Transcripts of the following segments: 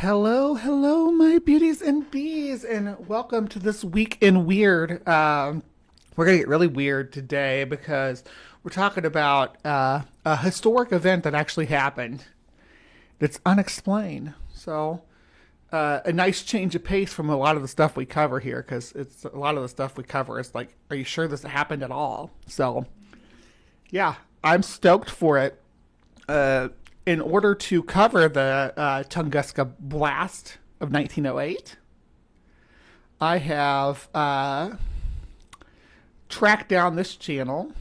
Hello, hello, my beauties and bees, and welcome to this week in weird. We're gonna get really weird today because we're talking about a historic event that actually happened that's unexplained. So, a nice change of pace from a lot of the stuff we cover here, because it's a lot of the stuff we cover is like, are you sure this happened at all? So, yeah, I'm stoked for it. In order to cover the Tunguska blast of 1908, I have tracked down this channel,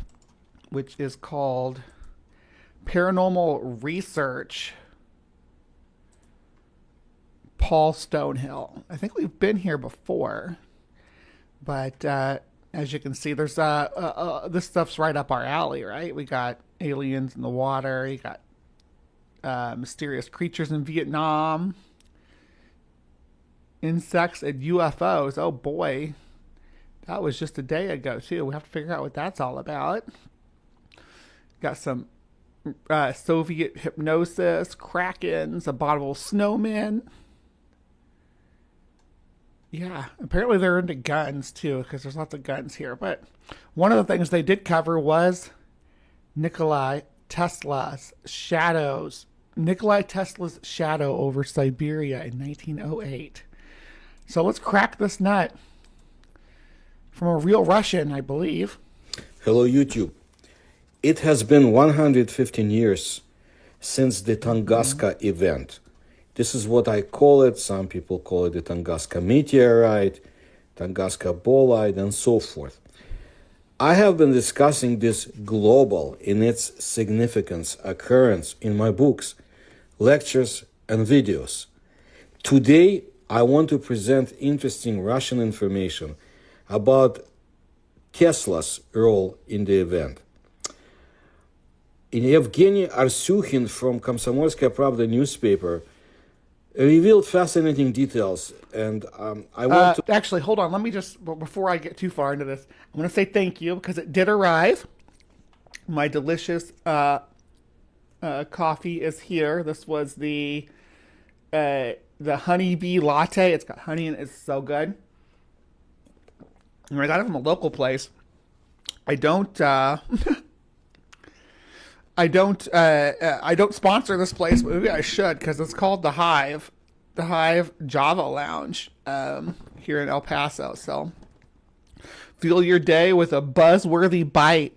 which is called Paranormal Research Paul Stonehill. I think we've been here before, but as you can see, there's this stuff's right up our alley, right? We got aliens in the water. You got mysterious creatures in Vietnam, insects and UFOs. Oh boy, that was just a day ago too. We have to figure out what that's all about. Got some Soviet hypnosis, krakens, abominable snowmen. Yeah, apparently they're into guns too, because there's lots of guns here. But one of the things they did cover was Nikola Tesla's shadow over Siberia in 1908. So let's crack this nut from a real Russian, I believe. Hello, YouTube. It has been 115 years since the Tunguska event. This is what I call it. Some people call it the Tunguska meteorite, Tunguska bolide, and so forth. I have been discussing this global in its significance occurrence in my books, lectures, and videos. Today, I want to present interesting Russian information about Tesla's role in the event. Evgeny Arsyukhin from Komsomolskaya Pravda newspaper revealed fascinating details, and I want to... Actually, hold on. Let me just, before I get too far into this, I want to say thank you because it did arrive. My delicious coffee is here. This was the honeybee latte. It's got honey in it. It's so good. And I got it from a local place. I don't I don't sponsor this place, but maybe I should, because it's called the Hive Java Lounge here in El Paso. So fuel your day with a buzzworthy bite.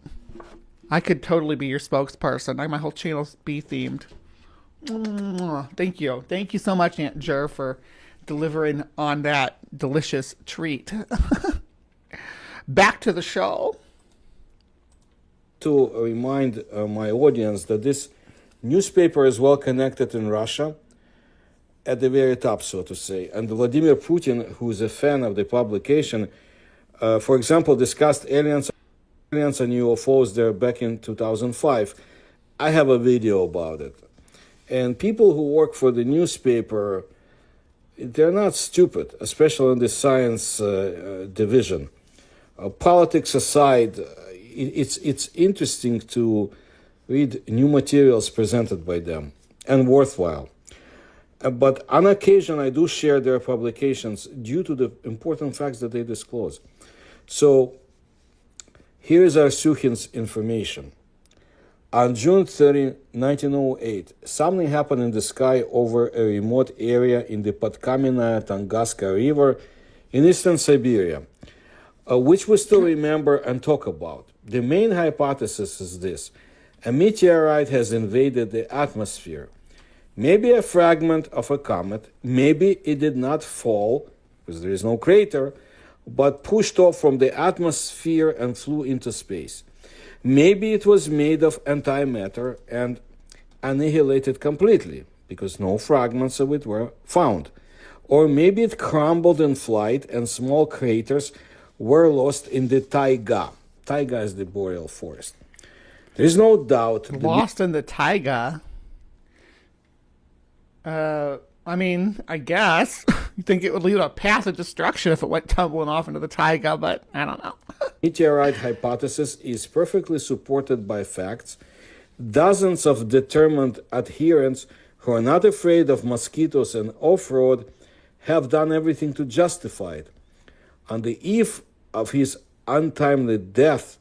I could totally be your spokesperson. My whole channel's bee themed. Thank you so much, Aunt Jer, for delivering on that delicious treat. Back to the show. To remind my audience that this newspaper is well connected in Russia, at the very top, so to say. And Vladimir Putin, who is a fan of the publication, for example, discussed aliens and UFOs there back in 2005. I have a video about it. And people who work for the newspaper, they're not stupid, especially in the science division. Politics aside, it's interesting to read new materials presented by them, and worthwhile. But on occasion, I do share their publications due to the important facts that they disclose. So here is Arsyukhin's information. On June 30, 1908, something happened in the sky over a remote area in the Podkamenная Tunguska River in eastern Siberia, which we still remember and talk about. The main hypothesis is this: a meteorite has invaded the atmosphere. Maybe a fragment of a comet, maybe it did not fall, because there is no crater, but pushed off from the atmosphere and flew into space. Maybe it was made of antimatter and annihilated completely, because no fragments of it were found. Or maybe it crumbled in flight and small craters were lost in the taiga. Taiga is the boreal forest. There is no doubt. Lost in the taiga? I mean, I guess. You think it would lead a path of destruction if it went tumbling off into the taiga, but I don't know. Meteorite hypothesis is perfectly supported by facts. Dozens of determined adherents who are not afraid of mosquitoes and off-road, have done everything to justify it. On the eve of his untimely death,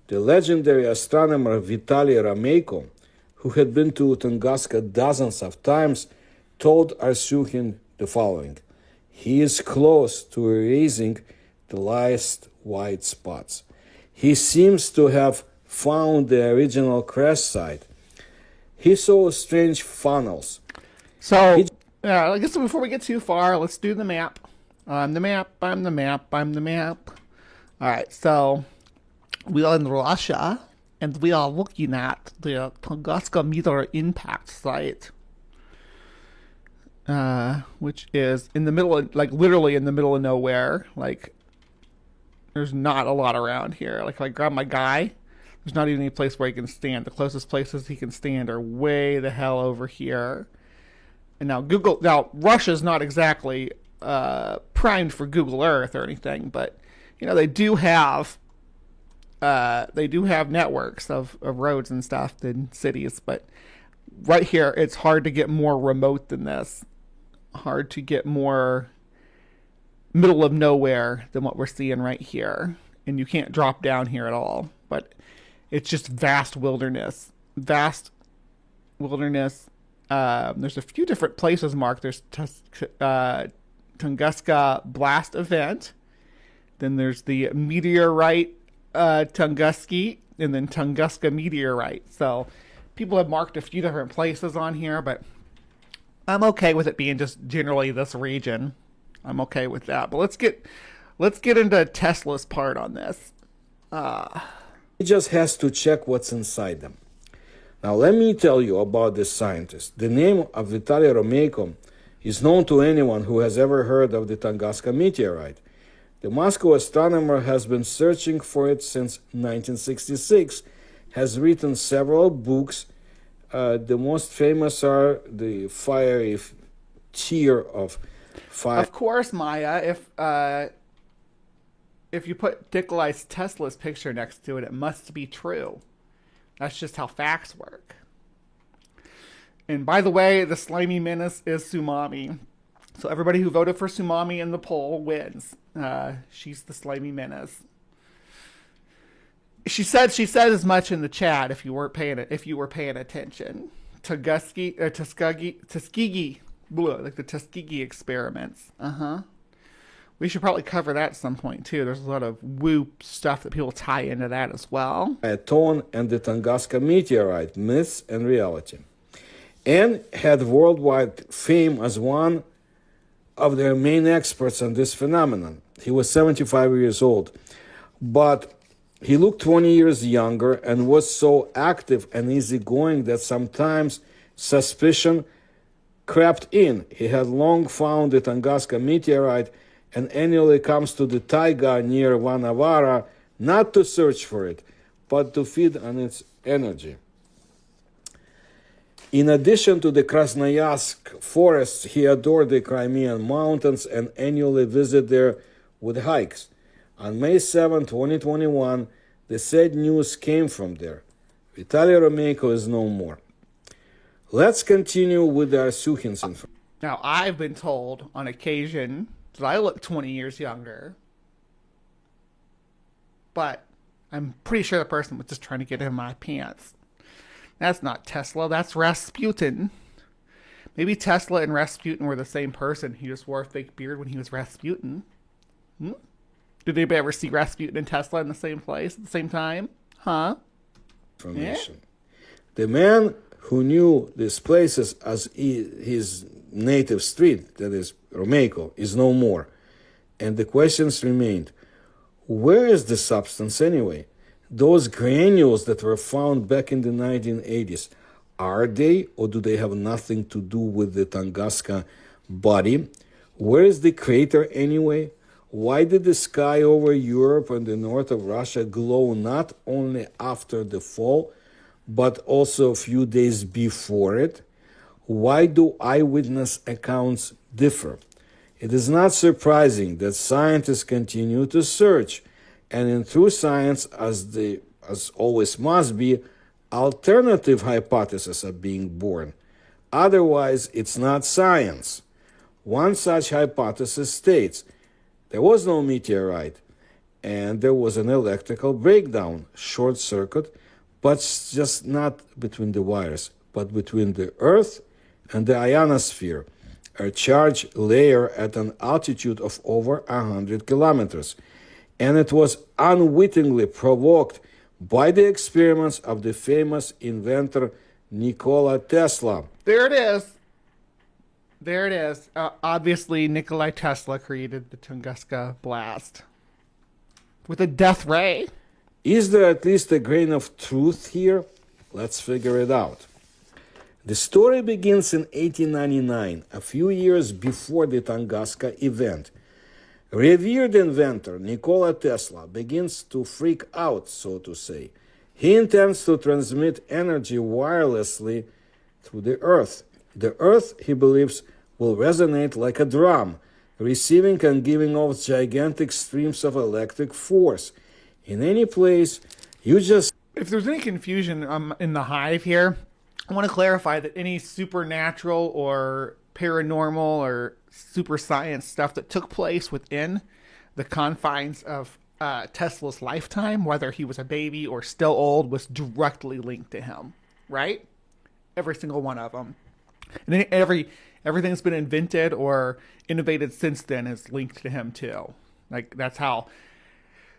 the legendary astronomer Vitaly Rameyko, who had been to Tunguska dozens of times, told Arsukhin the following: "He is close to erasing the last white spots. He seems to have found the original crash site. He saw strange funnels." So, I guess before we get too far, let's do the map. I'm the map, I'm the map, I'm the map. All right, so we are in Russia, and we are looking at the Tunguska meteor impact site, which is in the middle of, like, literally in the middle of nowhere. Like, there's not a lot around here. Like, if I grab my guy, there's not even any place where he can stand. The closest places he can stand are way the hell over here. And now Russia's not exactly primed for Google Earth or anything, but they do have networks of roads and stuff in cities. But right here, it's hard to get more remote than this. Hard to get more middle of nowhere than what we're seeing right here. And you can't drop down here at all. But it's just vast wilderness. There's a few different places marked. There's Tunguska blast event. Then there's the meteorite Tunguski, and then Tunguska meteorite. So people have marked a few different places on here, but I'm okay with it being just generally this region. I'm okay with that. But let's get into Tesla's part on this. He just has to check what's inside them. Now let me tell you about this scientist. The name of Vitaly Rameyko is known to anyone who has ever heard of the Tunguska meteorite. The Moscow astronomer has been searching for it since 1966, has written several books. The most famous are The Fiery Tear of Fire. Of course, Maya, if you put Nikola Tesla's picture next to it, it must be true. That's just how facts work. And by the way, the slimy menace is Tsunami. So everybody who voted for Tsunami in the poll wins. She's the slimy menace. She said as much in the chat if you were paying attention. Tuskegee, like the Tuskegee experiments. We should probably cover that at some point too. There's a lot of woo stuff that people tie into that as well. Tone and the Tunguska meteorite, myths and reality, and had worldwide fame as one of their main experts on this phenomenon. He was 75 years old, but he looked 20 years younger and was so active and easygoing that sometimes suspicion crept in. He had long found the Tunguska meteorite and annually comes to the taiga near Vanavara not to search for it, but to feed on its energy. In addition to the Krasnoyarsk forests, he adored the Crimean mountains and annually visited there with hikes. On May 7, 2021, the sad news came from there. Vitaly Rameyko is no more. Let's continue with the Arsukhin's information. Now, I've been told on occasion that I look 20 years younger. But I'm pretty sure the person was just trying to get in my pants. That's not Tesla, that's Rasputin. Maybe Tesla and Rasputin were the same person. He just wore a fake beard when he was Rasputin. Did anybody ever see Rasputin and Tesla in the same place at the same time? Huh? Information. Yeah. The man who knew these places as his native street, that is Rameyko, is no more. And the questions remained. Where is the substance anyway? Those granules that were found back in the 1980s, are they or do they have nothing to do with the Tunguska body? Where is the crater anyway? Why did the sky over Europe and the north of Russia glow not only after the fall, but also a few days before it? Why do eyewitness accounts differ? It is not surprising that scientists continue to search, and in true science, as always must be, alternative hypotheses are being born. Otherwise, it's not science. One such hypothesis states there was no meteorite and there was an electrical breakdown, short circuit, but just not between the wires, but between the Earth and the ionosphere, a charged layer at an altitude of over 100 kilometers. And it was unwittingly provoked by the experiments of the famous inventor Nikola Tesla. There it is. There it is. Obviously, Nikolai Tesla created the Tunguska blast with a death ray. Is there at least a grain of truth here? Let's figure it out. The story begins in 1899, a few years before the Tunguska event. Revered inventor Nikola Tesla begins to freak out, so to say. He intends to transmit energy wirelessly through the Earth. The Earth, he believes, will resonate like a drum, receiving and giving off gigantic streams of electric force. In any place, you just... If there's any confusion in the Hive here, I want to clarify that any supernatural or paranormal or super science stuff that took place within the confines of Tesla's lifetime, whether he was a baby or still old, was directly linked to him, right? Every single one of them. And then everything that's been invented or innovated since then is linked to him too. Like that's how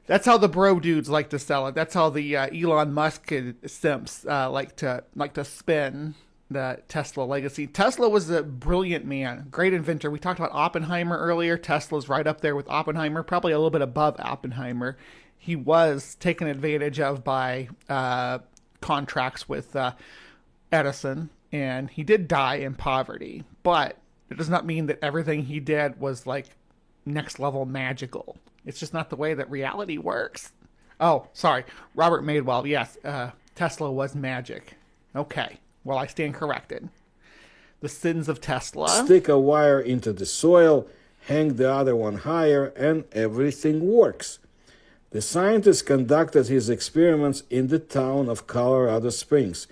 the bro dudes like to sell it. That's how the Elon Musk simps like to spin the Tesla legacy. Tesla was a brilliant man, great inventor. We talked about Oppenheimer earlier. Tesla's right up there with Oppenheimer, probably a little bit above Oppenheimer. He was taken advantage of by contracts with Edison, and he did die in poverty. But it does not mean that everything he did was like next level magical. It's just not the way that reality works. Oh, sorry. Robert Madewell. Yes, Tesla was magic. Okay. Well, I stand corrected. The sins of Tesla. Stick a wire into the soil, hang the other one higher, and everything works. The scientist conducted his experiments in the town of Colorado Springs.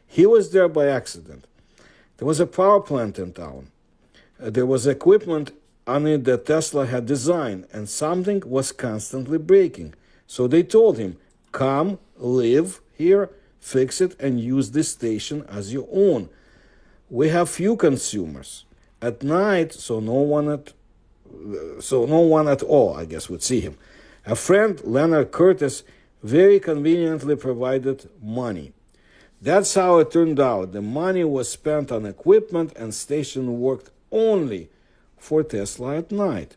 He was there by accident. There was a power plant in town. There was equipment on it that Tesla had designed, and something was constantly breaking. So they told him, come, live here, fix it, and use this station as your own. We have few consumers. At night, so no one at all, I guess, would see him. A friend, Leonard Curtis, very conveniently provided money. That's how it turned out. The money was spent on equipment, and station worked only for Tesla at night.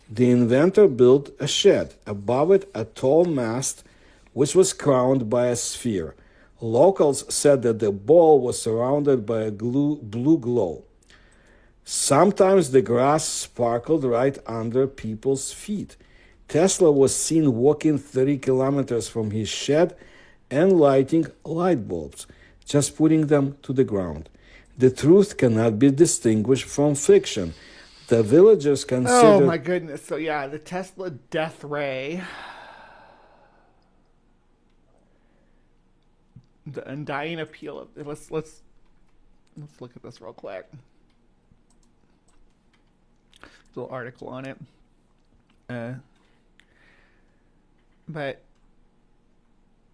The inventor built a shed. Above it, a tall mast, which was crowned by a sphere. Locals said that the ball was surrounded by a blue glow. Sometimes the grass sparkled right under people's feet. Tesla was seen walking 30 kilometers from his shed and lighting light bulbs, just putting them to the ground. The truth cannot be distinguished from fiction. The villagers considered... Oh my goodness. So yeah, the Tesla death ray... The undying appeal of... Let's look at this real quick. Little article on it. But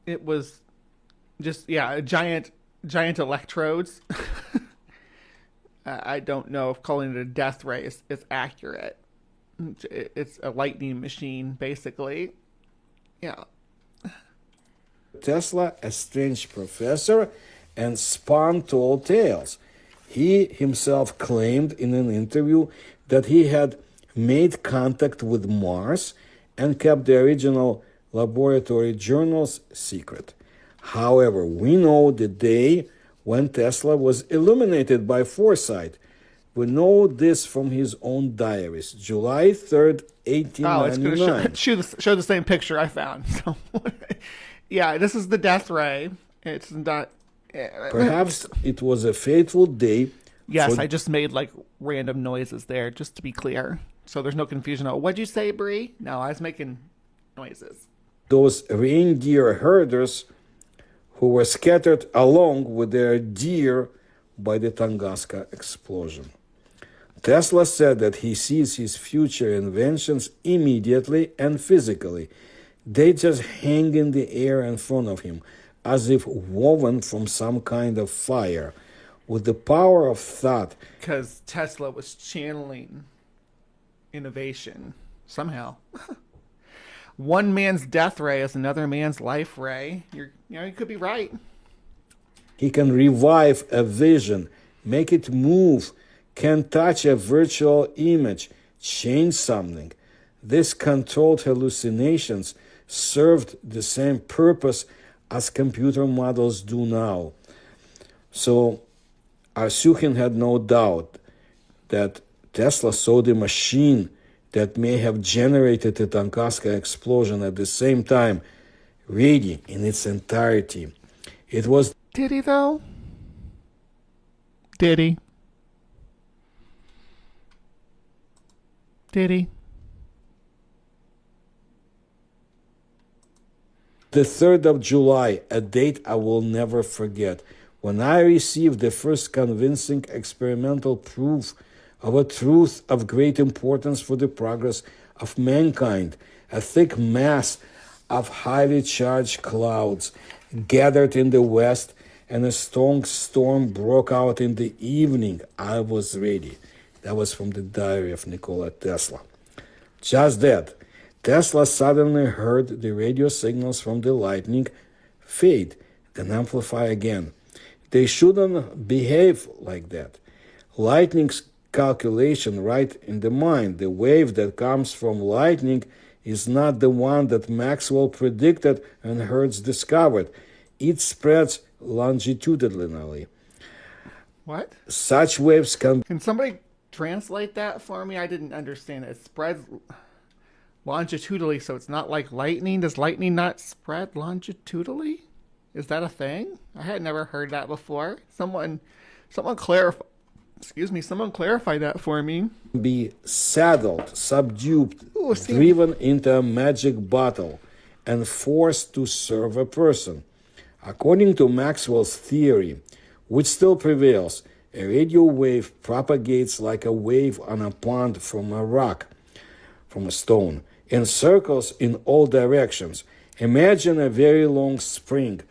it was just, yeah, giant electrodes. I don't know if calling it a death ray is accurate. It's a lightning machine, basically. Yeah. Tesla, a strange professor, and spun tall tales. He himself claimed in an interview that he had made contact with Mars and kept the original laboratory journals secret. However, we know the day when Tesla was illuminated by foresight. We know this from his own diaries. July 3rd, 1899. Oh, it's going to show the same picture I found. So, yeah, this is the death ray. It's not... Perhaps it was a fateful day. Yes, I just made like random noises there, just to be clear. So there's no confusion. Oh, what'd you say, Bree? No, I was making noises. Those reindeer herders who were scattered along with their deer by the Tunguska explosion. Tesla said that he sees his future inventions immediately and physically. They just hang in the air in front of him, as if woven from some kind of fire. With the power of thought, Because Tesla was channeling innovation somehow. One man's death ray is another man's life ray. You could be right. he can revive a vision, make it move, can touch a virtual image, change something. These controlled hallucinations served the same purpose as computer models do now. So Arsuchin had no doubt that Tesla saw the machine that may have generated the Tunguska explosion at the same time, ready in its entirety. It was Did he, though? Did he? Did he? the 3rd of July, a date I will never forget, when I received the first convincing experimental proof of a truth of great importance for the progress of mankind. A thick mass of highly charged clouds gathered in the west, and a strong storm broke out in the evening. I was ready. That was from the diary of Nikola Tesla. Just that, Tesla suddenly heard the radio signals from the lightning fade, then amplify again. They shouldn't behave like that. Lightning's calculation right in the mind. The wave that comes from lightning is not the one that Maxwell predicted and Hertz discovered. It spreads longitudinally. What? Such waves can Can somebody translate that for me? I didn't understand it. It spreads longitudinally, so it's not like lightning. Does lightning not spread longitudinally? Is that a thing? I had never heard that before. Someone clarify. Excuse me. Someone clarify that for me. be saddled, subdued, Ooh, see. driven into a magic bottle, and forced to serve a person. According to Maxwell's theory, which still prevails, a radio wave propagates like a wave on a pond from a rock, from a stone, in circles in all directions. Imagine a very long spring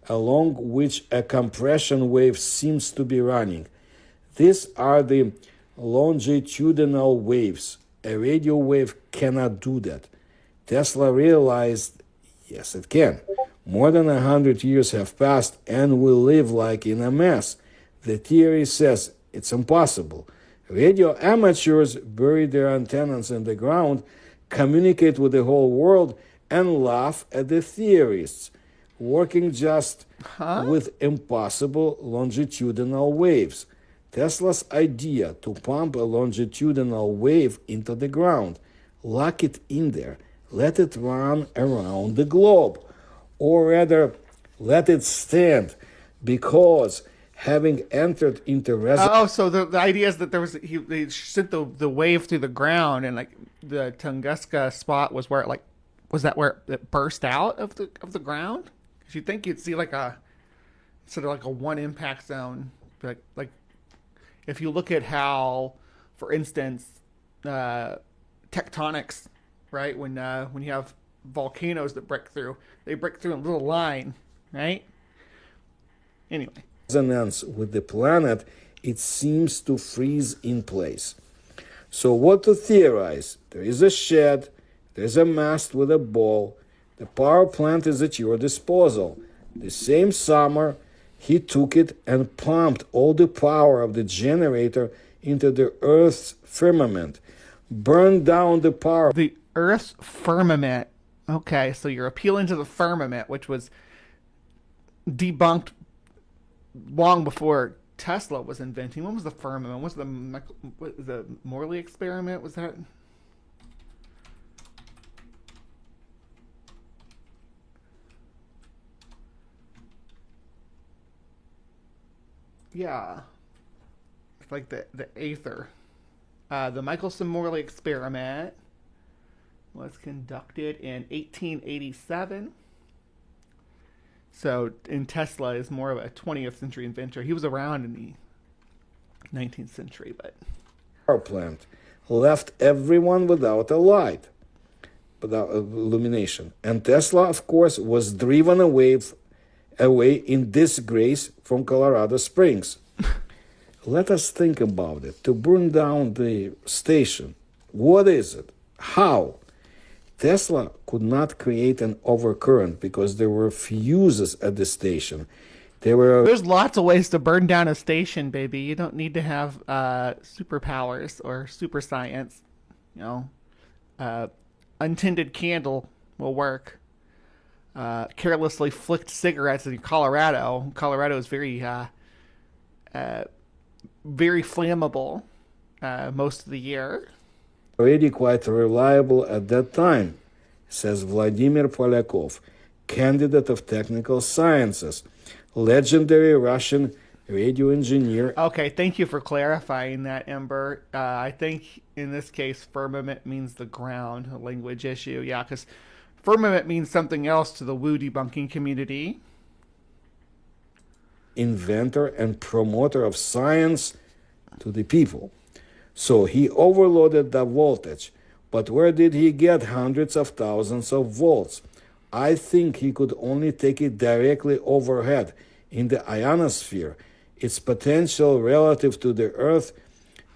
along which a compression wave seems to be running. These are the longitudinal waves. A radio wave cannot do that. Tesla realized, yes, it can. More than 100 years have passed and we live like in a mess. The theory says it's impossible. Radio amateurs bury their antennas in the ground, communicate with the whole world, and laugh at the theorists, working just with impossible longitudinal waves. Tesla's idea to pump a longitudinal wave into the ground, lock it in there, let it run around the globe, or rather, let it stand, because having entered into resonance. Oh, so the idea is that they sent the wave through the ground, and like the Tunguska spot was where where it burst out of the ground? Because you'd think you'd see like a sort of like a one impact zone, like if you look at how, for instance, tectonics, right? When you have volcanoes that they break through a little line, right? Anyway. Resonance with the planet, it seems to freeze in place. So what to theorize? There is a shed, there's a mast with a ball, the power plant is at your disposal. The same summer, he took it and pumped all the power of the generator into the Earth's firmament, burned down the power. The Earth's firmament. Okay, so you're appealing to the firmament, which was debunked long before Tesla was inventing. When was the firmament? Was the Morley experiment? Was that? Yeah, it's like the aether. The Michelson-Morley experiment was conducted in 1887. So, in Tesla is more of a 20th century inventor. He was around in 19th century, but power plant left everyone without a light, without illumination. And Tesla, of course, was driven away in disgrace from Colorado Springs. Let us think about it. To burn down the station, what is it? How? Tesla could not create an overcurrent because there were fuses at the station. There's lots of ways to burn down a station, baby. You don't need to have superpowers or super science. You know, untended candle will work. Carelessly flicked cigarettes in Colorado. Colorado is very flammable most of the year. Already quite reliable at that time, says Vladimir Polyakov, candidate of technical sciences, legendary Russian radio engineer. Okay, thank you for clarifying that, Ember. I think in this case, firmament means the ground, a language issue. Yeah, because firmament means something else to the woo debunking community. Inventor and promoter of science to the people. So he overloaded the voltage. But where did he get hundreds of thousands of volts? I think he could only take it directly overhead in the ionosphere. Its potential relative to the Earth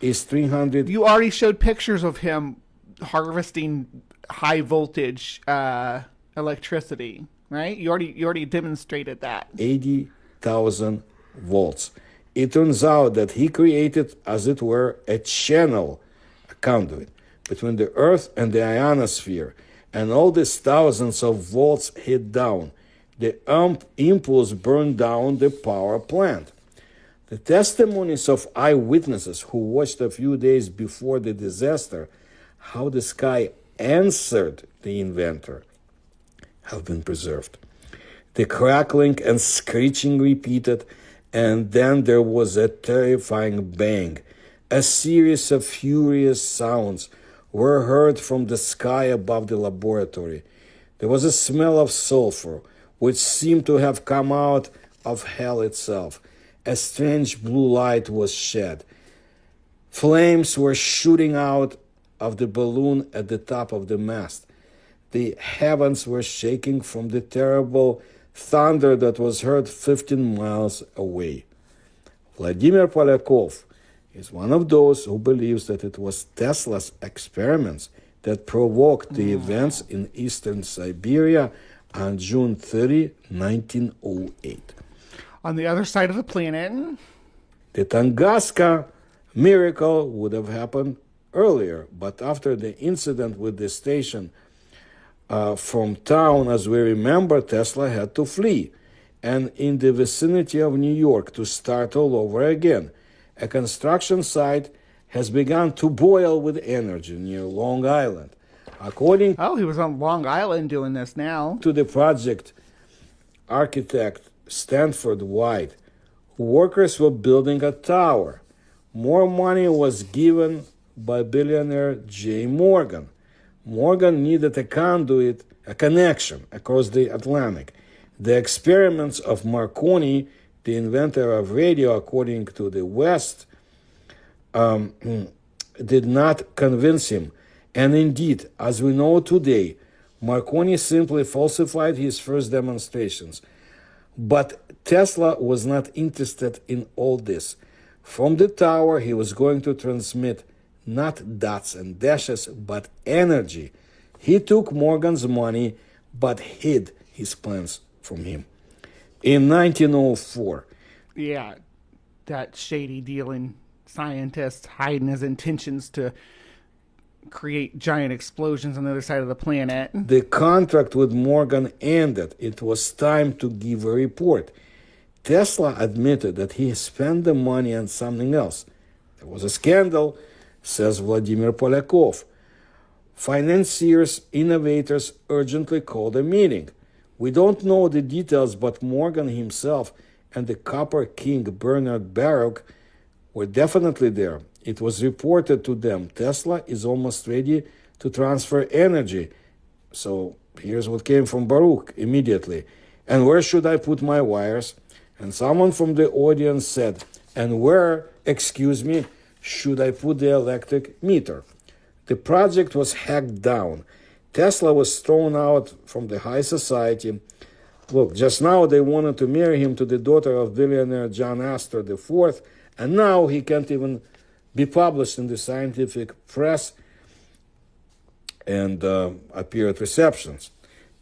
is 300. You already showed pictures of him harvesting high voltage electricity, right? You already demonstrated that. 80,000 volts. It turns out that he created, as it were, a channel, a conduit, between the Earth and the ionosphere, and all these thousands of volts hit down. The impulse burned down the power plant. The testimonies of eyewitnesses who watched a few days before the disaster how the sky answered the inventor have been preserved. The crackling and screeching repeated, and then there was a terrifying bang. A series of furious sounds were heard from the sky above the laboratory. There was a smell of sulfur, which seemed to have come out of hell itself. A strange blue light was shed. Flames were shooting out of the balloon at the top of the mast. The heavens were shaking from the terrible thunder that was heard 15 miles away. Vladimir Polyakov is one of those who believes that it was Tesla's experiments that provoked the events in eastern Siberia on June 30, 1908. On the other side of the planet, The Tunguska miracle would have happened earlier, but after the incident with the station from town, as we remember, Tesla had to flee, and in the vicinity of New York to start all over again. A construction site has begun to boil with energy near Long Island. According he was on Long Island doing this now. to the project architect Stanford White, workers were building a tower. More money was given by billionaire J. Morgan. Morgan needed a conduit, a connection across the Atlantic. The experiments of Marconi, the inventor of radio, according to the West, did not convince him. And indeed, as we know today, Marconi simply falsified his first demonstrations. But Tesla was not interested in all this. From the tower, he was going to transmit not dots and dashes, but energy. He took Morgan's money, but hid his plans from him. In 1904, Yeah, that shady dealing scientist hiding his intentions to create giant explosions on the other side of the planet. the contract with Morgan ended. It was time to give a report. Tesla admitted that he spent the money on something else. There was a scandal, says Vladimir Polyakov. Financiers, innovators urgently called a meeting. We don't know the details, but Morgan himself and the Copper King Bernard Baruch were definitely there. It was reported to them, Tesla is almost ready to transfer energy. So here's what came from Baruch immediately. And where should I put my wires? And someone from the audience said, and where excuse me, should I put the electric meter? The project was hacked down. Tesla was thrown out from the high society. Look, just now they wanted to marry him to the daughter of billionaire John Astor IV, and now he can't even be published in the scientific press and appear at receptions.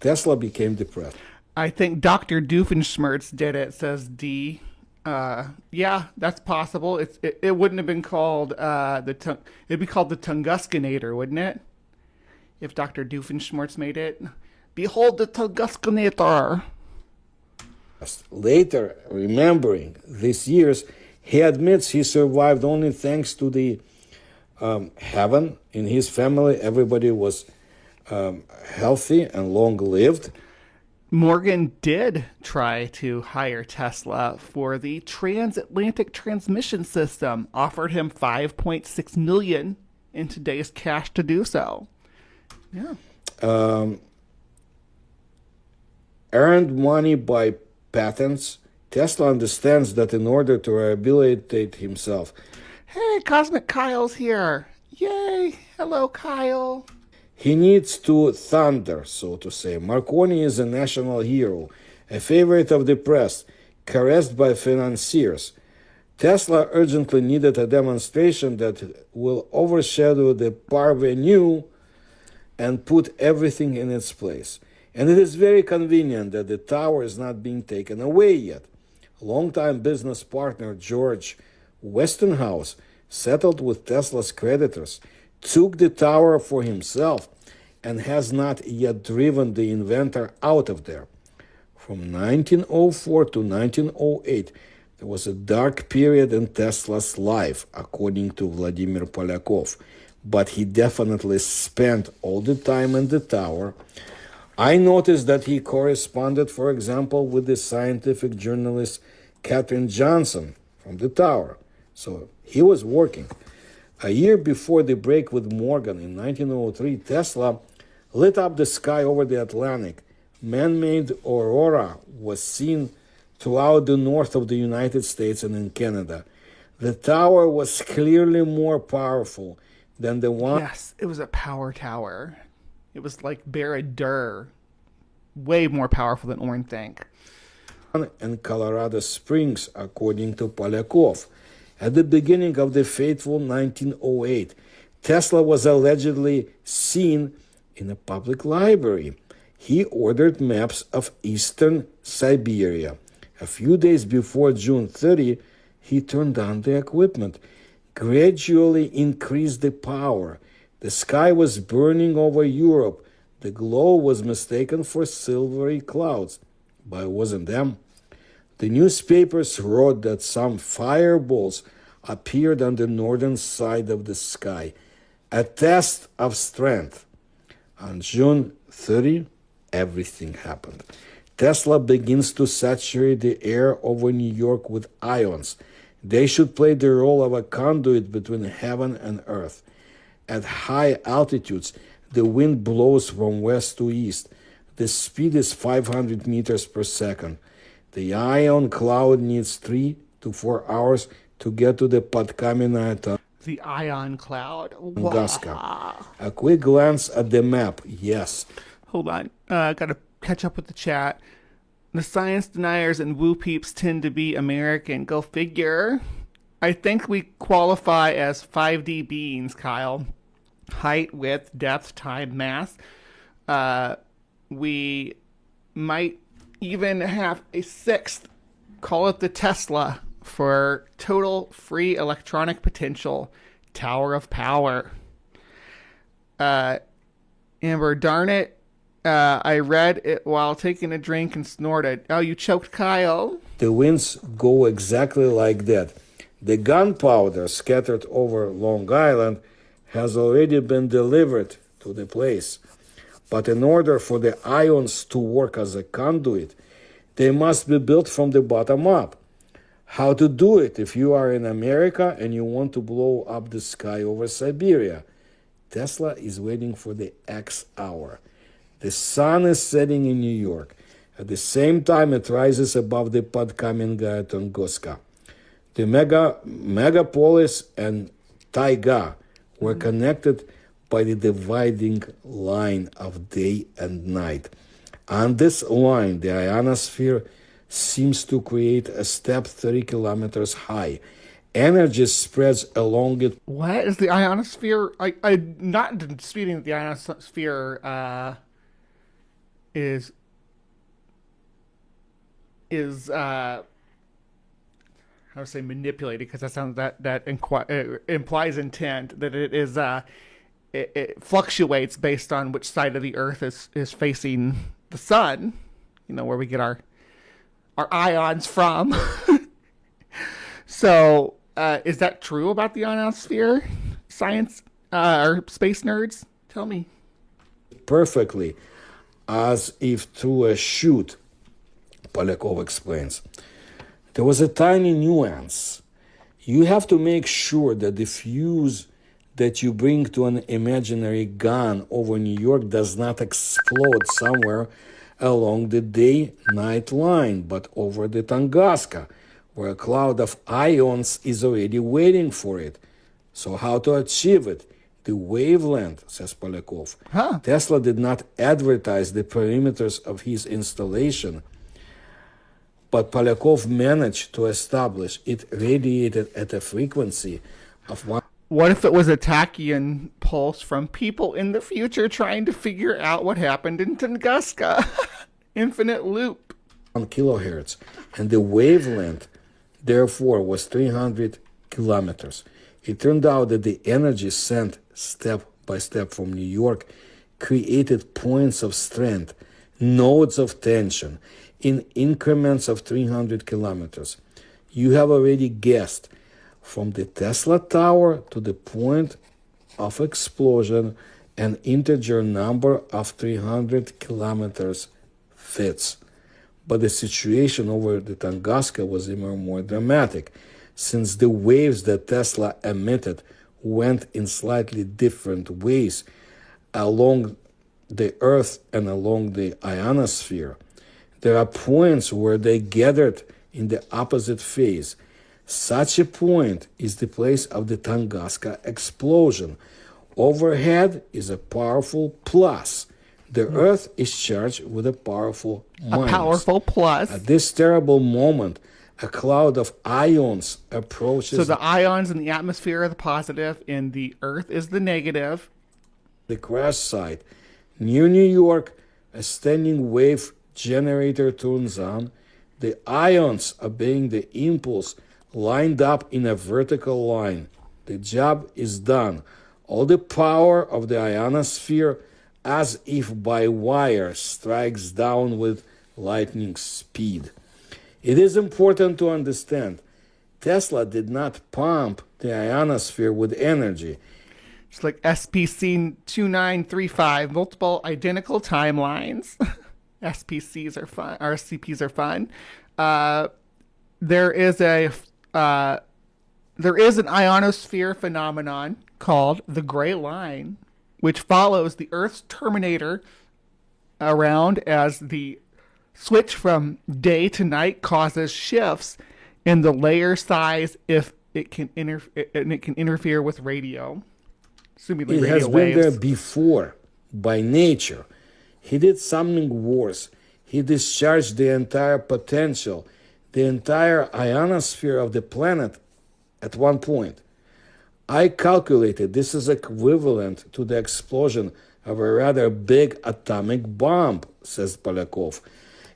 Tesla became depressed. I think Dr. Doofenshmirtz did it, says D. Yeah, that's possible. It wouldn't have been called it'd be called the Tunguskanator, wouldn't it? If Dr. Doofenshmirtz made it. Behold the Tunguskanator. Later, remembering these years, he admits he survived only thanks to the heaven in his family. Everybody was healthy and long-lived. Morgan did try to hire Tesla for the transatlantic transmission system, offered him $5.6 million in today's cash to do so. Yeah. Earned money by patents. Tesla understands that in order to rehabilitate himself. Hey, Cosmic Kyle's here. Yay. Hello, Kyle. He needs to thunder, so to say. Marconi is a national hero, a favorite of the press, caressed by financiers. Tesla urgently needed a demonstration that will overshadow the parvenu and put everything in its place. And it is very convenient that the tower is not being taken away yet. Longtime business partner George Westinghouse settled with Tesla's creditors, took the tower for himself, and has not yet driven the inventor out of there. From 1904 to 1908, there was a dark period in Tesla's life, according to Vladimir Polyakov, but he definitely spent all the time in the tower. I noticed that he corresponded, for example, with the scientific journalist Katherine Johnson from the tower. So he was working. A year before the break with Morgan in 1903, Tesla lit up the sky over the Atlantic. Man-made aurora was seen throughout the north of the United States and in Canada. The tower was clearly more powerful than the one... Yes, it was a power tower. It was like Barra-Dur. Way more powerful than Ornthink. ...in Colorado Springs, according to Polyakov. At the beginning of the fateful 1908, Tesla was allegedly seen in a public library. He ordered maps of eastern Siberia. A few days before June 30, he turned on the equipment, gradually increased the power. The sky was burning over Europe. The glow was mistaken for silvery clouds, but it wasn't them. The newspapers wrote that some fireballs appeared on the northern side of the sky, a test of strength. On June 30, everything happened. Tesla begins to saturate the air over New York with ions. They should play the role of a conduit between heaven and earth. At high altitudes, the wind blows from west to east. The speed is 500 meters per second. The ion cloud needs 3 to 4 hours to get to the Podkamennaya. The ion cloud. Tunguska. Wow. A quick glance at the map. Yes. Hold on. Gotta catch up with the chat. The science deniers and woo peeps tend to be American. Go figure. I think we qualify as 5D beings, Kyle. Height, width, depth, time, mass. We might even have a sixth. Call it the Tesla for total free electronic potential. Tower of power. Amber, darn it. I read it while taking a drink and snorted. Oh, you choked Kyle? The winds go exactly like that. The gunpowder scattered over Long Island has already been delivered to the place. But in order for the ions to work as a conduit, they must be built from the bottom up. How to do it if you are in America and you want to blow up the sky over Siberia? Tesla is waiting for the X hour. The sun is setting in New York. At the same time, it rises above the Podkamennaya Tunguska. The megapolis and taiga were connected by the dividing line of day and night. On this line, the ionosphere seems to create a step 30 kilometers high. Energy spreads along it. What is the ionosphere? I'm not disputing that the ionosphere is how to say manipulated, because that sounds implies intent, that it is it fluctuates based on which side of the earth is facing the sun, where we get our ions from. So is that true about the ionosphere? Science or space nerds, tell me. Perfectly, as if through a chute, Polyakov explains. There was a tiny nuance. You have to make sure that the fuse that you bring to an imaginary gun over New York does not explode somewhere along the day-night line, but over the Tunguska, where a cloud of ions is already waiting for it. So how to achieve it? The wavelength, says Polyakov. Tesla did not advertise the perimeters of his installation, but Polyakov managed to establish it radiated at a frequency of one. What if it was a tachyon pulse from people in the future trying to figure out what happened in Tunguska? Infinite loop. 1 kilohertz, and the wavelength, therefore, was 300 kilometers. It turned out that the energy sent step by step from New York created points of strength, nodes of tension, in increments of 300 kilometers. You have already guessed, from the Tesla tower to the point of explosion, an integer number of 300 kilometers fits. But the situation over the Tunguska was even more dramatic, since the waves that Tesla emitted went in slightly different ways along the Earth and along the ionosphere. There are points where they gathered in the opposite phase. Such a point is the place of the Tunguska explosion. Overhead is a powerful plus. The Earth is charged with a powerful minus. A powerful plus. At this terrible moment, a cloud of ions approaches. So the ions in the atmosphere are the positive, and the Earth is the negative. The crash site. Near New York, a standing wave generator turns on. The ions, obeying the impulse, lined up in a vertical line. The job is done. All the power of the ionosphere, as if by wire, strikes down with lightning speed. It is important to understand, Tesla did not pump the ionosphere with energy. It's like SPC 2935, multiple identical timelines. SPCs are fun. RSCPs are fun. There is an ionosphere phenomenon called the gray line, which follows the Earth's terminator around as the switch from day to night causes shifts in the layer size if it can interfere with radio. Assuming it radio has waves. Been there before by nature. He did something worse. He discharged the entire potential, the entire ionosphere of the planet at one point. I calculated this is equivalent to the explosion of a rather big atomic bomb, says Polyakov,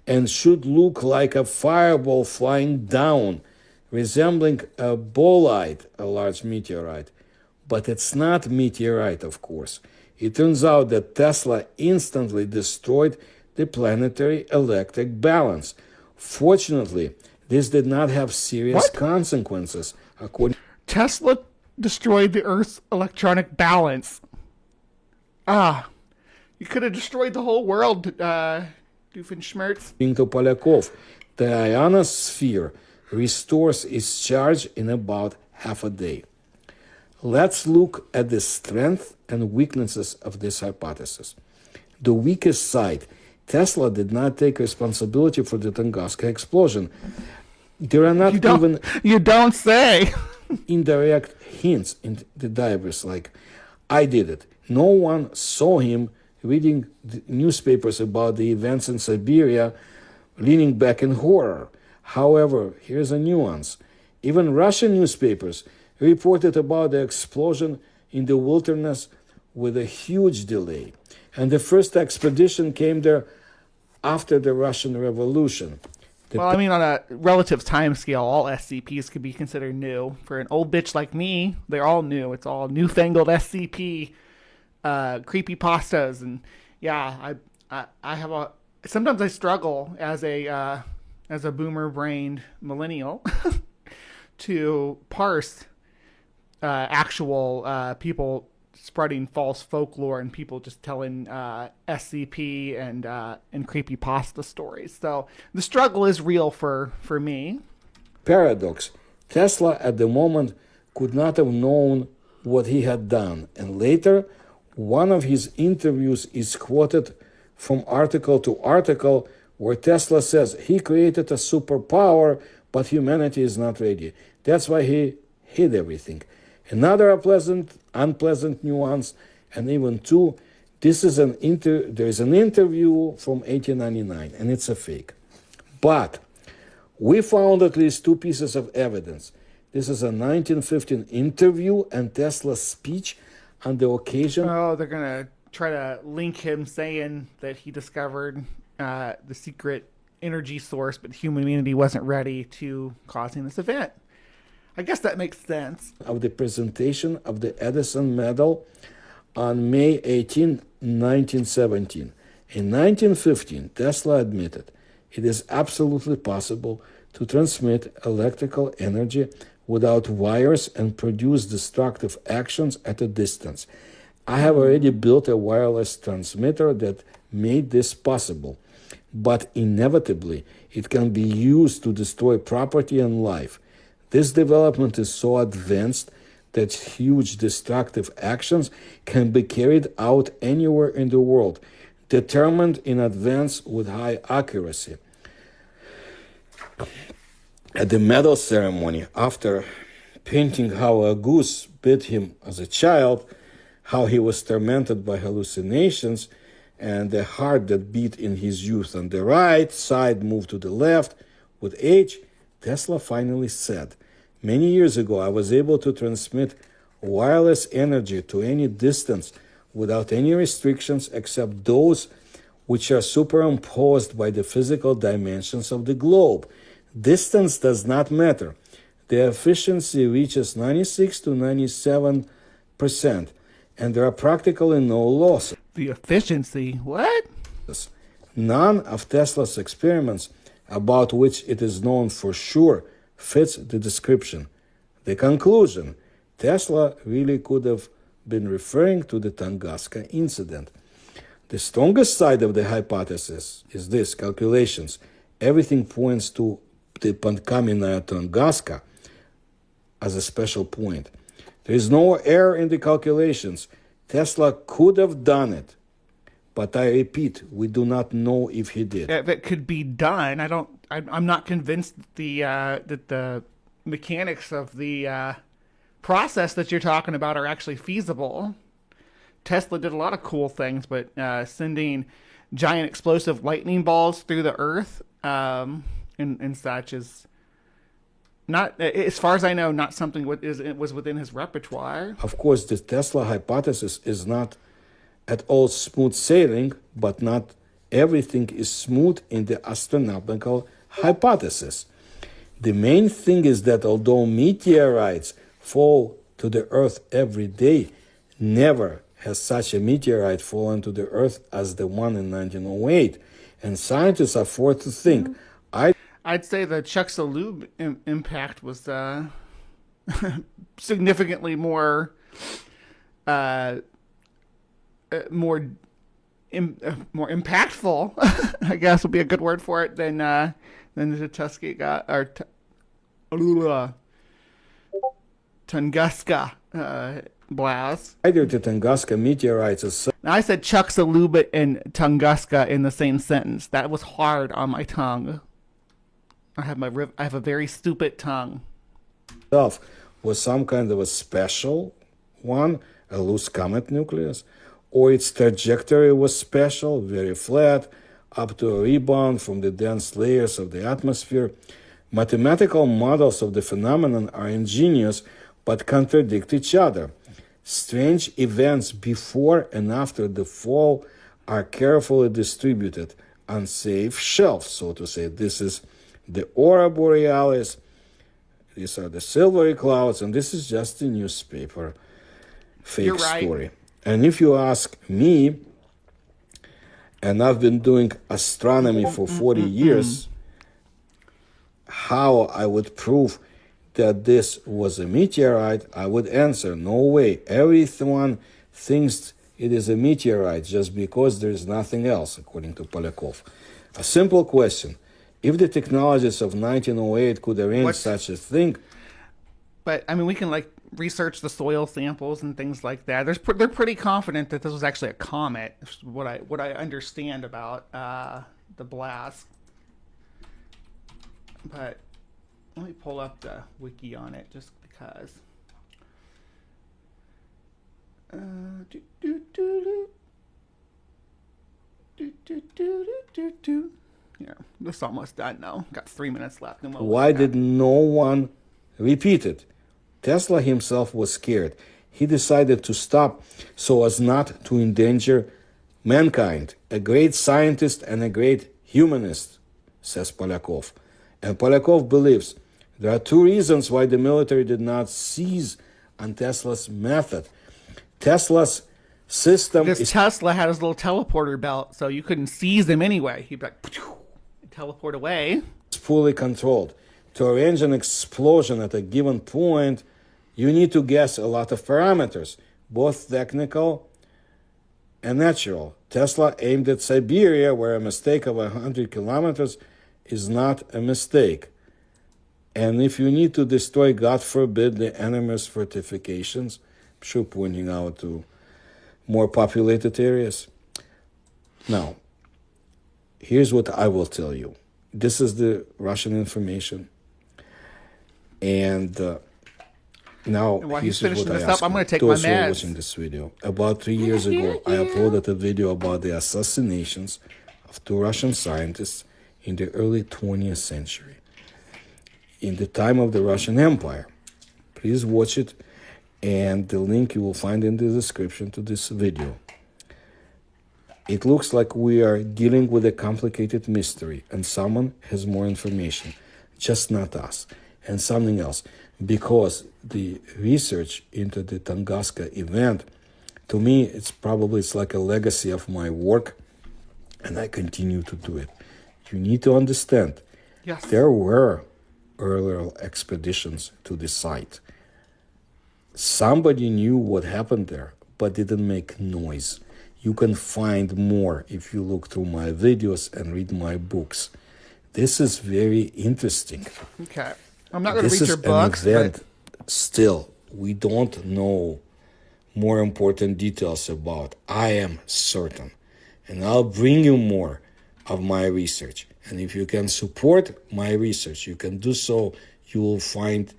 and should look like a fireball flying down, resembling a bolide, a large meteorite. But it's not meteorite, of course. It turns out that Tesla instantly destroyed the planetary electric balance. Fortunately, this did not have serious consequences, according. Tesla destroyed the Earth's electronic balance. You could have destroyed the whole world, Doofenshmirtz. To Polyakov, the ionosphere restores its charge in about half a day. Let's look at the strength and weaknesses of this hypothesis. The weakest side, Tesla did not take responsibility for the Tunguska explosion. There are not even You don't say. indirect hints in the diaries like, I did it. No one saw him reading the newspapers about the events in Siberia, leaning back in horror. However, here's a nuance. Even Russian newspapers reported about the explosion in the wilderness with a huge delay. And the first expedition came there after the Russian Revolution. Well, I mean, on a relative time scale, all SCPs could be considered new. For an old bitch like me, they're all new. It's all newfangled SCP, creepy pastas, and yeah, I have a. Sometimes I struggle as a boomer-brained millennial to parse actual people spreading false folklore and people just telling SCP and creepypasta stories. So the struggle is real for me. Paradox. Tesla at the moment could not have known what he had done, and later one of his interviews is quoted from article to article where Tesla says he created a superpower but humanity is not ready. That's why he hid everything. Another unpleasant nuance, and even two, there is an interview from 1899, and it's a fake. But we found at least two pieces of evidence. This is a 1915 interview and Tesla's speech on the occasion. Oh, they're going to try to link him saying that he discovered the secret energy source, but humanity wasn't ready to causing this event. I guess that makes sense. Of the presentation of the Edison Medal on May 18, 1917. In 1915, Tesla admitted it is absolutely possible to transmit electrical energy without wires and produce destructive actions at a distance. I have already built a wireless transmitter that made this possible, but inevitably it can be used to destroy property and life. This development is so advanced that huge destructive actions can be carried out anywhere in the world, determined in advance with high accuracy. At the medal ceremony, after painting how a goose bit him as a child, how he was tormented by hallucinations, and the heart that beat in his youth on the right side moved to the left with age, Tesla finally said, many years ago I was able to transmit wireless energy to any distance without any restrictions except those which are superimposed by the physical dimensions of the globe. Distance does not matter. The efficiency reaches 96 to 97%, and there are practically no losses. The efficiency? What? None of Tesla's experiments, about which it is known for sure, fits the description. The conclusion, Tesla really could have been referring to the Tunguska incident. The strongest side of the hypothesis is this, calculations. Everything points to the Pankamennaya Tunguska as a special point. There is no error in the calculations. Tesla could have done it. But I repeat, we do not know if he did. If it could be done, I'm not convinced that the mechanics of the process that you're talking about are actually feasible. Tesla did a lot of cool things, but sending giant explosive lightning balls through the earth and such is not, as far as I know, not something was within his repertoire. Of course, the Tesla hypothesis is not at all smooth sailing, but not everything is smooth in the astronomical hypothesis. The main thing is that although meteorites fall to the Earth every day, never has such a meteorite fallen to the Earth as the one in 1908. And scientists are forced to think. I'd say the Chicxulub impact was significantly more impactful, I guess would be a good word for it, than the Tuskegee or Tunguska blast. Either the Tunguska meteorites is Now, I said Chicxulub and Tunguska in the same sentence. That was hard on my tongue. I have a very stupid tongue. Itself was some kind of a special one, a loose comet nucleus, or its trajectory was special, very flat, up to a rebound from the dense layers of the atmosphere. Mathematical models of the phenomenon are ingenious but contradict each other. Strange events before and after the fall are carefully distributed on safe shelves, so to say. This is the aurora borealis, these are the silvery clouds, and this is just a newspaper fake story. And if you ask me, and I've been doing astronomy for 40 years, how I would prove that this was a meteorite, I would answer, no way. Everyone thinks it is a meteorite just because there is nothing else, according to Polyakov. A simple question. If the technologies of 1908 could arrange such a thing... But, I mean, we can, like, research the soil samples and things like that. They're pretty confident that this was actually a comet, what I understand about the blast. But let me pull up the wiki on it just because. Yeah, this is almost done now. Got 3 minutes left. Why did no one repeat it? Tesla himself was scared. He decided to stop so as not to endanger mankind. A great scientist and a great humanist, says Polyakov. And Polyakov believes there are two reasons why the military did not seize on Tesla's method. Tesla's system Tesla had his little teleporter belt, so you couldn't seize him anyway. He'd be like, teleport away. It's fully controlled. To arrange an explosion at a given point, you need to guess a lot of parameters, both technical and natural. Tesla aimed at Siberia, where a mistake of 100 kilometers is not a mistake. And if you need to destroy, God forbid, the enemy's fortifications, I'm sure pointing out to more populated areas. Now, here's what I will tell you. This is the Russian information. And now, while he's here's finishing what this I up, I'm going to take those my who are meds. watching this video. About 3 years ago, I uploaded a video about the assassinations of two Russian scientists in the early 20th century, in the time of the Russian Empire. Please watch it, and the link you will find in the description to this video. It looks like we are dealing with a complicated mystery, and someone has more information, just not us, and something else, because the research into the Tunguska event, to me, it's like a legacy of my work, and I continue to do it. You need to understand, yes, there were earlier expeditions to the site. Somebody knew what happened there, but didn't make noise. You can find more if you look through my videos and read my books. This is very interesting. Okay. I'm not going to read your books. This is an event. Still, we don't know more important details about. I am certain. And I'll bring you more of my research. And if you can support my research, you can do so. You will find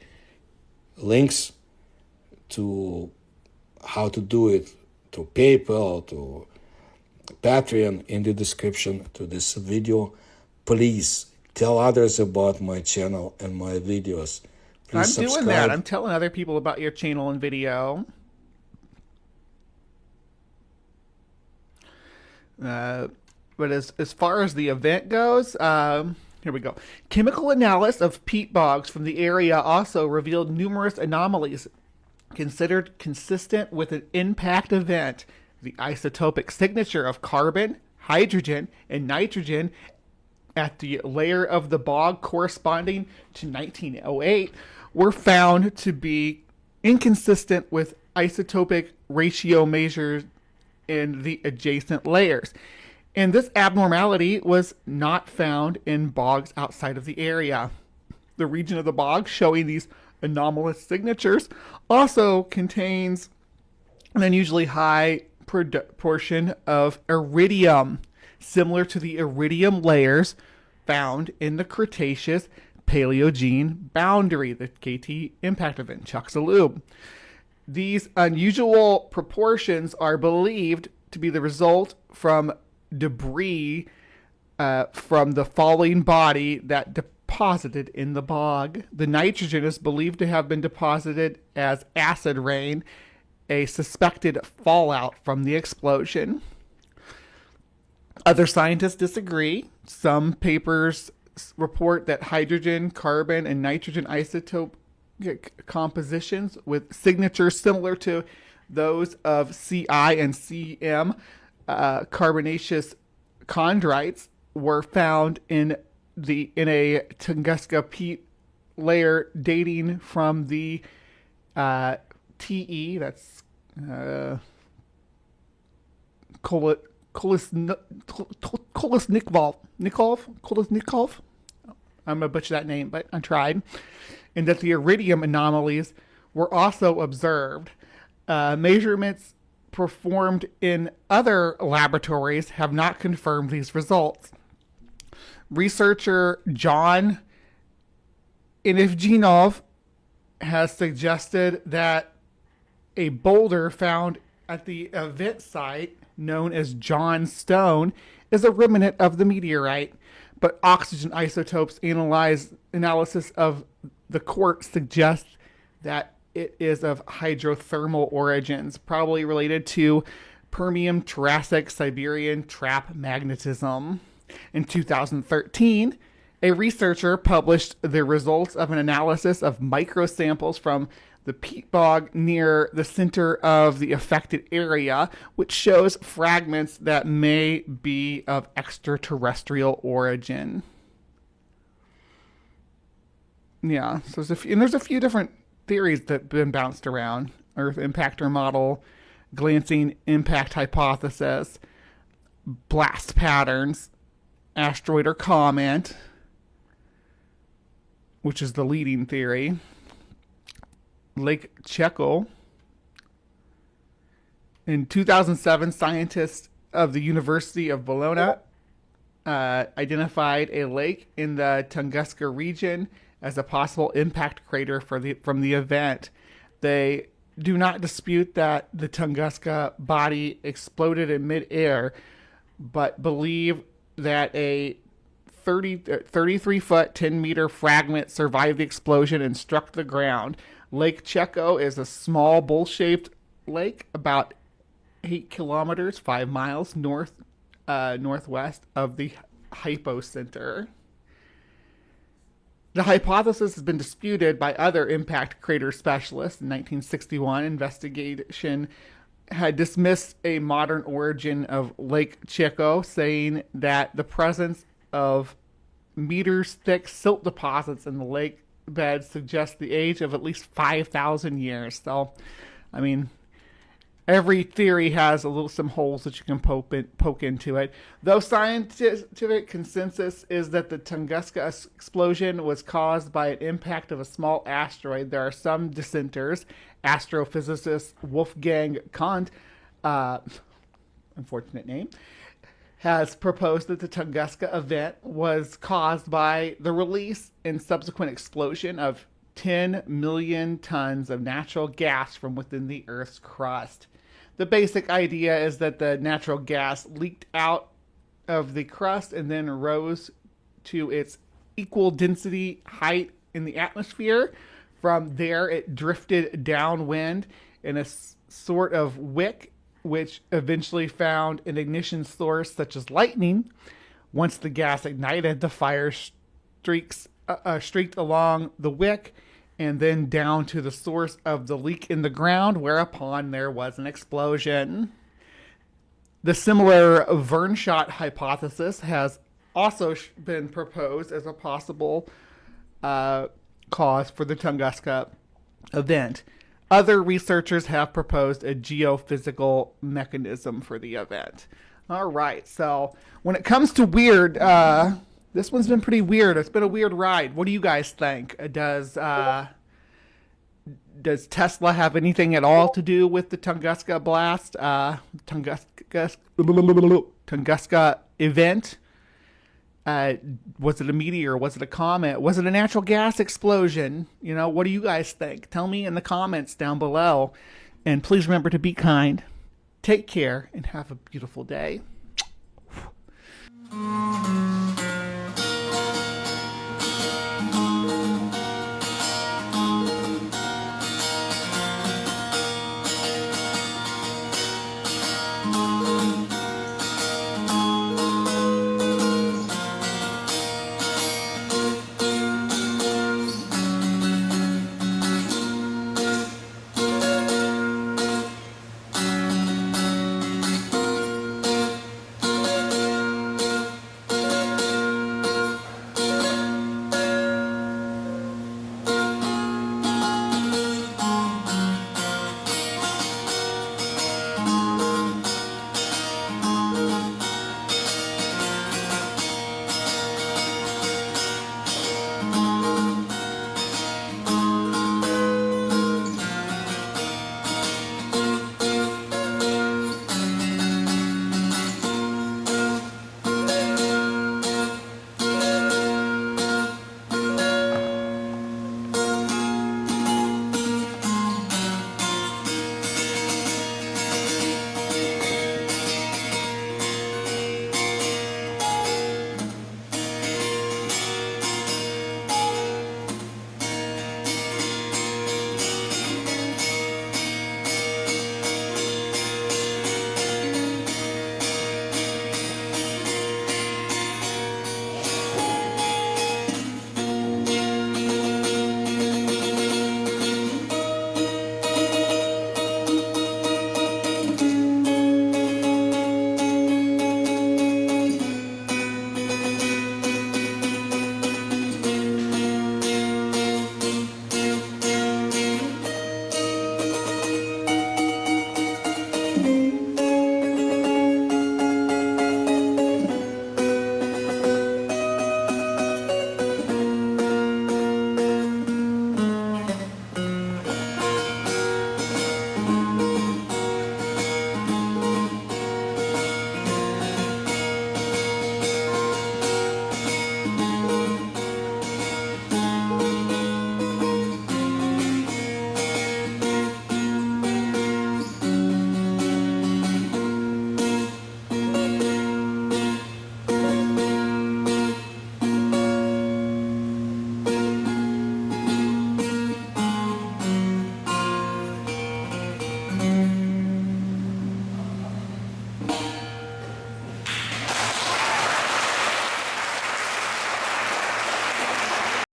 links to how to do it, to PayPal, to Patreon in the description to this video. Please tell others about my channel and my videos. Please I'm subscribe. doing that. I'm telling other people about your channel and video. But as far as the event goes, here we go. Chemical analysis of peat bogs from the area also revealed numerous anomalies considered consistent with an impact event. The isotopic signature of carbon, hydrogen, and nitrogen at the layer of the bog corresponding to 1908 were found to be inconsistent with isotopic ratio measures in the adjacent layers. And this abnormality was not found in bogs outside of the area. The region of the bog showing these anomalous signatures also contains an unusually high proportion of iridium, similar to the iridium layers found in the Cretaceous Paleogene boundary, the KT impact event, Chicxulub. These unusual proportions are believed to be the result from debris from the falling body that deposited in the bog. The nitrogen is believed to have been deposited as acid rain, a suspected fallout from the explosion. Other scientists disagree. Some papers report that hydrogen, carbon, and nitrogen isotope compositions with signatures similar to those of Ci and Cm carbonaceous chondrites were found in a Tunguska peat layer dating from the TE, that's Kolesnikov. I'm going to butcher that name, but I tried. And that the iridium anomalies were also observed. Measurements performed in other laboratories have not confirmed these results. Researcher John Inevginov has suggested that a boulder found at the event site, known as John Stone, is a remnant of the meteorite, but oxygen isotopes analysis of the quartz suggests that it is of hydrothermal origins, probably related to Permian Triassic Siberian trap magnetism. In 2013, a researcher published the results of an analysis of microsamples from the peat bog near the center of the affected area, which shows fragments that may be of extraterrestrial origin. Yeah, so there's a few different theories that have been bounced around. Earth impactor model, glancing impact hypothesis, blast patterns, asteroid or comet, which is the leading theory, Lake Checo. In 2007, scientists of the University of Bologna identified a lake in the Tunguska region as a possible impact crater from the event. They do not dispute that the Tunguska body exploded in midair, but believe that a 33-foot, 10-meter fragment survived the explosion and struck the ground. Lake Checo is a small bowl-shaped lake about 8 kilometers, 5 miles northwest of the hypocenter. The hypothesis has been disputed by other impact crater specialists. In 1961, investigation had dismissed a modern origin of Lake Checo, saying that the presence of meters-thick silt deposits in the lake bed suggests the age of at least 5,000 years. So, I mean, every theory has some holes that you can poke into it. Though scientific consensus is that the Tunguska explosion was caused by an impact of a small asteroid, there are some dissenters. Astrophysicist Wolfgang Kant, unfortunate name, has proposed that the Tunguska event was caused by the release and subsequent explosion of 10 million tons of natural gas from within the Earth's crust. The basic idea is that the natural gas leaked out of the crust and then rose to its equal density height in the atmosphere. From there, it drifted downwind in a sort of wick, which eventually found an ignition source such as lightning. Once the gas ignited, the fire streaked along the wick and then down to the source of the leak in the ground, whereupon there was an explosion. The similar Vernshot hypothesis has also been proposed as a possible cause for the Tunguska event. Other researchers have proposed a geophysical mechanism for the event. All right, so when it comes to weird, this one's been pretty weird. It's been a weird ride. What do you guys think? Does Tesla have anything at all to do with the Tunguska blast? Tunguska event? Uh, was it a meteor? Was it a comet? Was it a natural gas explosion? What do you guys think? Tell me in the comments down below. And please remember to be kind. Take care and have a beautiful day.